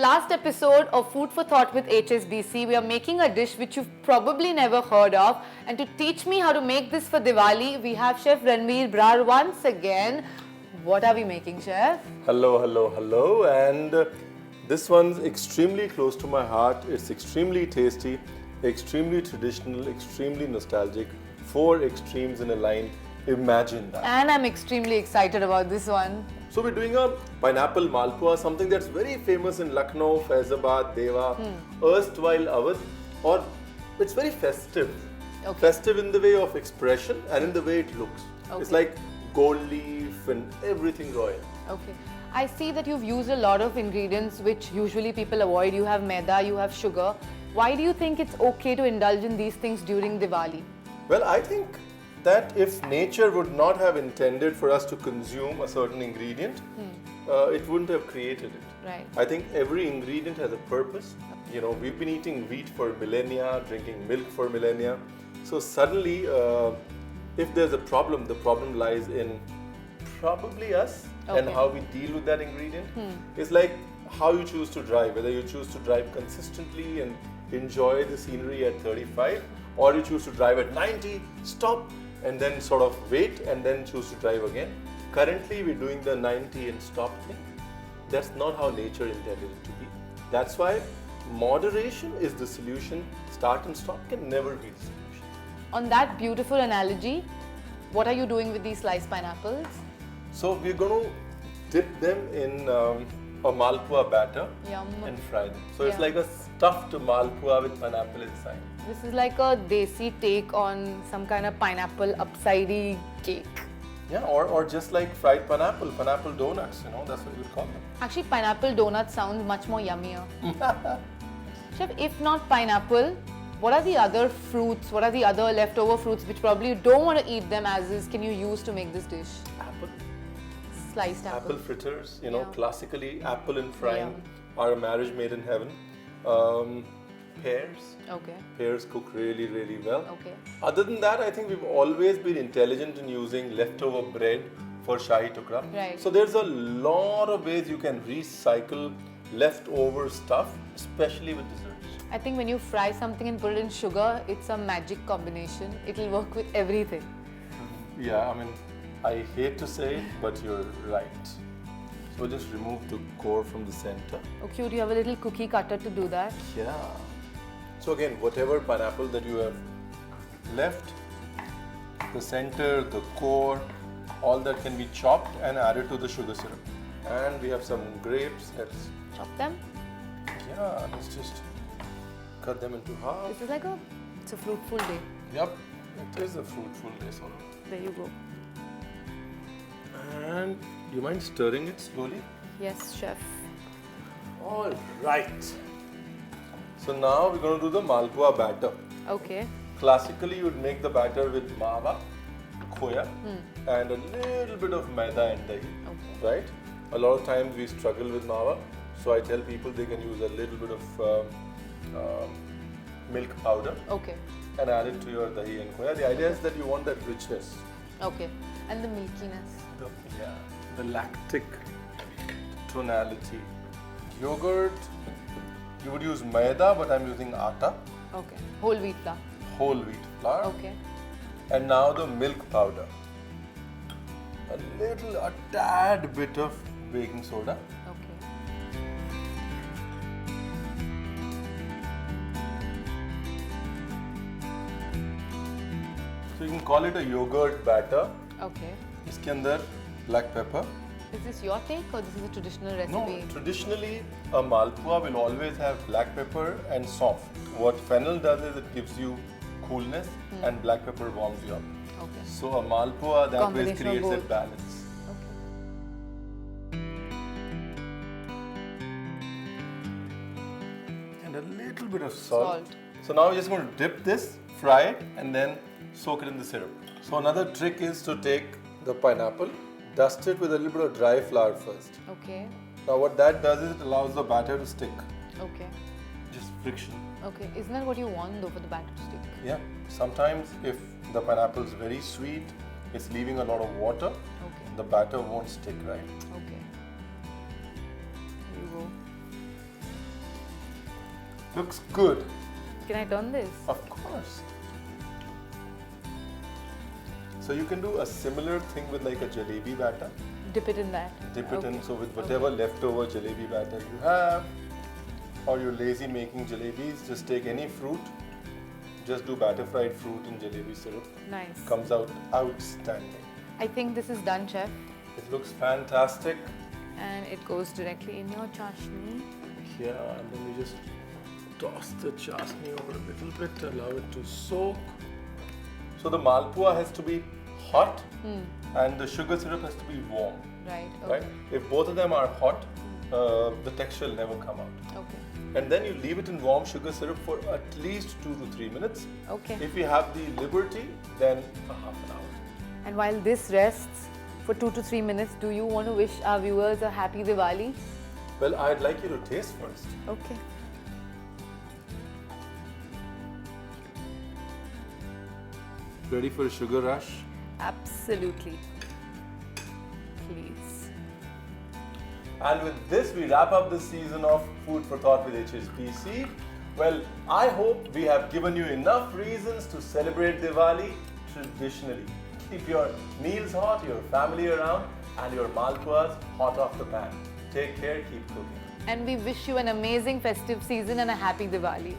last episode of Food for Thought with HSBC, we are making a dish which you've probably never heard of. And to teach me how to make this for Diwali, we have Chef Ranveer Brar once again. What are we making, Chef? Hello, hello, hello. And this one's extremely close to my heart. It's extremely tasty, extremely traditional, extremely nostalgic. 4 extremes in a line. Imagine that. And I'm extremely excited about this one. So we're doing a pineapple malpua, something that's very famous in Lucknow, Faizabad, Deva, erstwhile Awadh, or it's very festive. Okay. Festive in the way of expression and in the way it looks. Okay. It's like gold leaf and everything royal. Okay. I see that you've used a lot of ingredients which usually people avoid. You have maida, you have sugar. Why do you think it's okay to indulge in these things during Diwali? Well, I think that if nature would not have intended for us to consume a certain ingredient, it wouldn't have created it. Right. I think every ingredient has a purpose. You know, we've been eating wheat for millennia, drinking milk for millennia. So suddenly, if there's a problem, the problem lies in probably us and how we deal with that ingredient. It's like how you choose to drive, whether you choose to drive consistently and enjoy the scenery at 35, or you choose to drive at 90, stop, and then sort of wait and then choose to drive again. Currently, we're doing the 90 and stop thing. That's not how nature intended it to be. That's why moderation is the solution. Start and stop can never be the solution. On that beautiful analogy, what are you doing with these sliced pineapples? So we're going to dip them in a malpua batter Yum. and fry them. So it's Yeah. like a stuffed malpua with pineapple inside. This is like a desi take on some kind of pineapple upsidey cake. Yeah, or just like fried pineapple donuts, you know, that's what you would call them. Actually, pineapple donut sounds much more yummier. Chef, if not pineapple, what are the other fruits, what are the other leftover fruits which probably you don't want to eat them as is, can you use to make this dish? Apple. Sliced apple. Apple fritters, you know, Yeah. classically apple and frying Yeah. are a marriage made in heaven. Pears. Okay, Pears cook really, really well. okay. Other than that, I think we've always been intelligent in using leftover bread for shahi tukra. Right. So there's a lot of ways you can recycle leftover stuff, especially with desserts. I think when you fry something and put it in sugar, it's a magic combination. It'll work with everything. Yeah, I mean, I hate to say it, but you're right. So just remove the core from the center. Oh cute, you have a little cookie cutter to do that. Yeah. So again, whatever pineapple that you have left, the center, the core, all that can be chopped and added to the sugar syrup. And we have some grapes. Let's just cut them into half. This is like it's a fruitful day. Yep, it is a fruitful day, Sonam. There you go. And do you mind stirring it slowly? Yes, chef. All right. So now we're going to do the malpua batter. Okay. Classically, you would make the batter with mawa, khoya, and a little bit of maida and dahi. Okay. Right? A lot of times we struggle with mawa, so I tell people they can use a little bit of milk powder Okay. and add it to your dahi and khoya. The idea is that you want that richness, Okay. And the milkiness. the lactic tonality. Yogurt, you would use maida, but I'm using atta, Okay. Whole wheat flour. whole wheat flour. Okay. And now the milk powder. A tad bit of baking soda. Okay. So you can call it a yogurt batter. Okay. इसके अंदर black pepper. Is this your take or this is a traditional No, recipe? traditionally a malpua will always have black pepper and soft. What fennel does is it gives you coolness and black pepper warms you up. Okay. So a malpua that way Combination of creates that both. balance. Okay. And a little bit of salt. Salt. So now we're just going to dip this, fry it, and then soak it in the syrup. So another trick is to take the pineapple, dust it with a little bit of dry flour first. Okay. Now what that does is it allows the batter to stick. Okay. Just friction. Okay. Isn't that what you want though for the batter to stick? Yeah. Sometimes if the pineapple is very sweet, it's leaving a lot of water, Okay. the batter won't stick right. Okay. Here you go. Looks good. Can I turn this? Of course. So you can do a similar thing with like a jalebi batter. Dip it in that. Dip it in, Okay. so with whatever leftover jalebi batter you have, or you're lazy making jalebis, just take any fruit, just do batter fried fruit in jalebi syrup. Nice. Comes out outstanding. I think this is done, chef. It looks fantastic. And it goes directly in your chashni. Yeah, and then we just toss the chasni over a little bit, allow it to soak. So the malpua has to be hot and the sugar syrup has to be warm. Right. Right? If both of them are hot, the texture will never come out. Okay. And then you leave it in warm sugar syrup for at least 2 to 3 minutes. Okay. If you have the liberty, then a half an hour. And while this rests for 2 to 3 minutes, do you want to wish our viewers a happy Diwali? Well, I'd like you to taste first. Okay. Ready for a sugar rush? Absolutely. Please. And with this, we wrap up this season of Food for Thought with HSBC. Well, I hope we have given you enough reasons to celebrate Diwali traditionally. Keep your meals hot, your family around, and your malpuas hot off the pan. Take care, keep cooking. And we wish you an amazing festive season and a happy Diwali.